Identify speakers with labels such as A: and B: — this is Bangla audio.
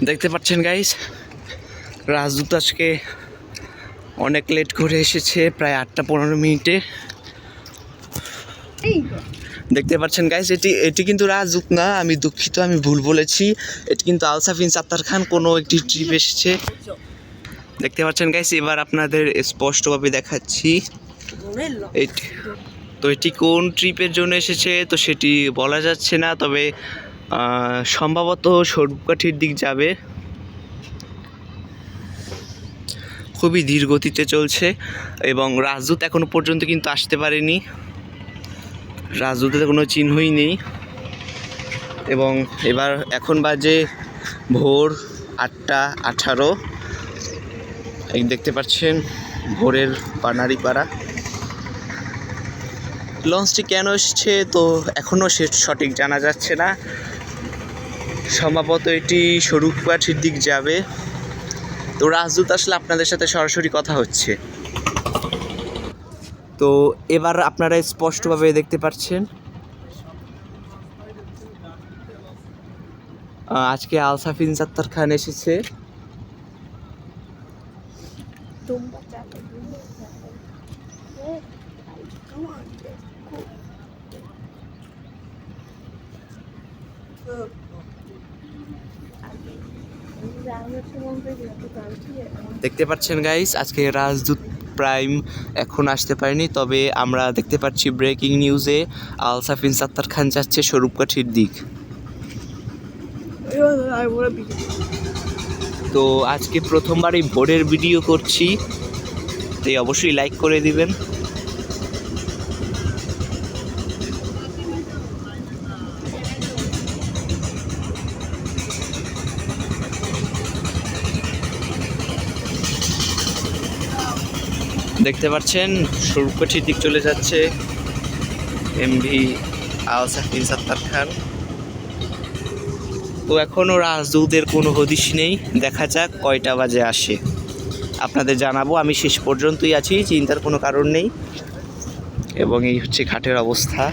A: দেখতে পাচ্ছেন গাইস, রাজদূত আজকে অনেক লেট করে এসেছে, প্রায় 8:15 দেখতে পাচ্ছেন গাইস, এটি কিন্তু রাজদূত না, আমি দুঃখিত, আমি ভুল বলেছি। এটি কিন্তু আলসাফিন সাত্তার খান কোনো একটি ট্রিপ এসেছে। দেখতে পাচ্ছেন গাইস, এবার আপনাদের স্পষ্টভাবে দেখাচ্ছি এটি কোন ট্রিপের জন্য এসেছে, তো সেটি বলা যাচ্ছে না, তবে সম্ভবত স্বরূপকাঠির দিক যাবে। খুবই ধীর গতিতে চলছে এবং রাজদূত এখনো পর্যন্ত কিন্তু আসতে পারেনি, রাজদূতের কোনো চিহ্নই নেই। এবং এখন বাজে ভোর 8:18। এই দেখতে পাচ্ছেন ভোরের পানারিপাড়া। লঞ্চটি কেন এসছে তো এখনও সঠিক জানা যাচ্ছে না, সম্ভবত এটি স্বরূপকাঠির দিক যাবে। তো রাজদূত আসলে আপনাদের সাথে সরাসরি কথা হচ্ছে। তো এবার আপনারা স্পষ্টভাবে দেখতে পাচ্ছেন আজকে আলসাফিন সাত্তার খান এসেছে। দেখতে পাচ্ছেন গাইস, আজকে রাজদূত প্রাইম এখন আসতে পারেনি, তবে আমরা দেখতে পাচ্ছি ব্রেকিং নিউজে আলসাফিন সাত্তার খান যাচ্ছে স্বরূপকাঠির দিক। তো আজকে প্রথমবারই ভোরের ভিডিও করছি, তাই অবশ্যই লাইক করে দিবেন। দেখতে পাচ্ছেন স্বরূপকাঠির দিক চলে যাচ্ছে এমভি আলসাফিন সাত্তার খান। তো এখনও রাজদূতের কোনো হদিশ নেই, দেখা যাক কয়টা বাজে আসে, আপনাদের জানাবো। আমি শেষ পর্যন্তই আছি, চিন্তার কোনো কারণ নেই। এবং এই হচ্ছে ঘাটের অবস্থা।